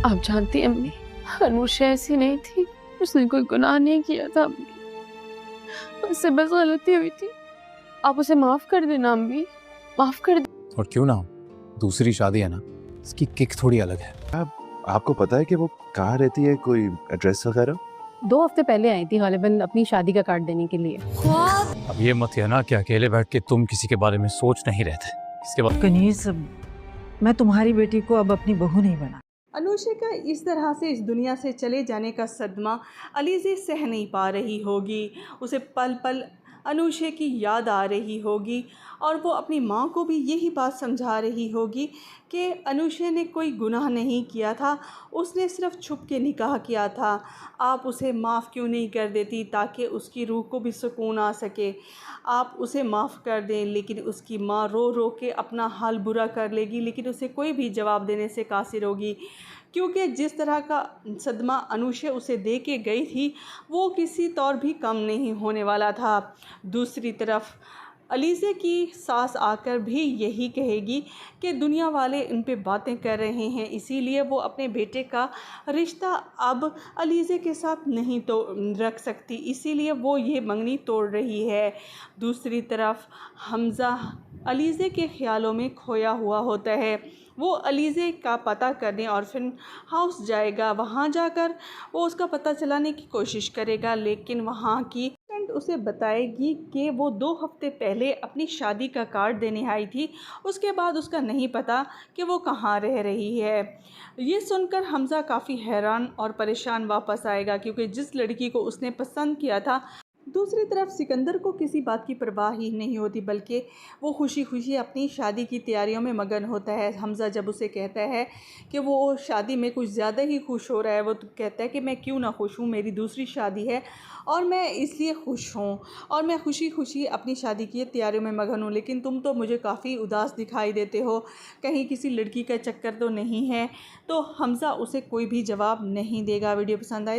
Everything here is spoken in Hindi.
आप जानती हैं अम्मी, अनुषा ऐसी नहीं थी, उसने कोई गुनाह नहीं किया था अम्मी, उससे बस गलती हुई थी। आप उसे माफ कर देना अम्मी, माफ कर दे। और क्यों ना हो, दूसरी शादी है ना, इसकी किक थोड़ी अलग है। आपको पता है कि वो कहाँ रहती है, कोई एड्रेस वगैरह? 2 हफ्ते पहले आई थी गालिबन अपनी शादी का कार्ड देने के लिए। अब ये मत कहना कि अकेले बैठ के तुम किसी के बारे में सोच नहीं रहे थे। इसके बाद कनीज, मैं तुम्हारी बेटी को अब अपनी बहू नहीं बना। अनुषा का इस तरह से इस दुनिया से चले जाने का सदमा अलीज़े सह नहीं पा रही होगी। उसे पल पल अनुषा की याद आ रही होगी और वो अपनी माँ को भी यही बात समझा रही होगी कि अनुषा ने कोई गुनाह नहीं किया था, उसने सिर्फ छुप के निकाह किया था। आप उसे माफ़ क्यों नहीं कर देती ताकि उसकी रूह को भी सुकून आ सके। आप उसे माफ़ कर दें, लेकिन उसकी माँ रो रो के अपना हाल बुरा कर लेगी, लेकिन उसे कोई भी जवाब देने से कासिर होगी, क्योंकि जिस तरह का सदमा अनुषा उसे दे के गई थी वो किसी तौर भी कम नहीं होने वाला था। दूसरी तरफ अलीज़े की सास आकर भी यही कहेगी कि दुनिया वाले इन पे बातें कर रहे हैं, इसीलिए वो अपने बेटे का रिश्ता अब अलीज़े के साथ नहीं तो रख सकती, इसीलिए वो ये मंगनी तोड़ रही है। दूसरी तरफ हमज़ा अलीज़े के ख्यालों में खोया हुआ होता है। वो अलीज़े का पता करने और फिर हाउस जाएगा, वहाँ जाकर वो उसका पता चलाने की कोशिश करेगा, लेकिन वहाँ की एजेंट उसे बताएगी कि वो 2 हफ्ते पहले अपनी शादी का कार्ड देने आई थी, उसके बाद उसका नहीं पता कि वो कहाँ रह रही है। ये सुनकर हमज़ा काफ़ी हैरान और परेशान वापस आएगा, क्योंकि जिस लड़की को उसने पसंद किया था, दूसरी तरफ सिकंदर को किसी बात की परवाह ही नहीं होती, बल्कि वो खुशी खुशी अपनी शादी की तैयारियों में मगन होता है। हमज़ा जब उसे कहता है कि वो शादी में कुछ ज़्यादा ही खुश हो रहा है, वो तो कहता है कि मैं क्यों ना खुश हूँ, मेरी दूसरी शादी है और मैं इसलिए खुश हूँ और मैं खुशी खुशी अपनी शादी की तैयारियों में मगन हूँ, लेकिन तुम तो मुझे काफ़ी उदास दिखाई देते हो, कहीं किसी लड़की का चक्कर तो नहीं है। तो हमज़ा उसे कोई भी जवाब नहीं देगा। वीडियो पसंद आए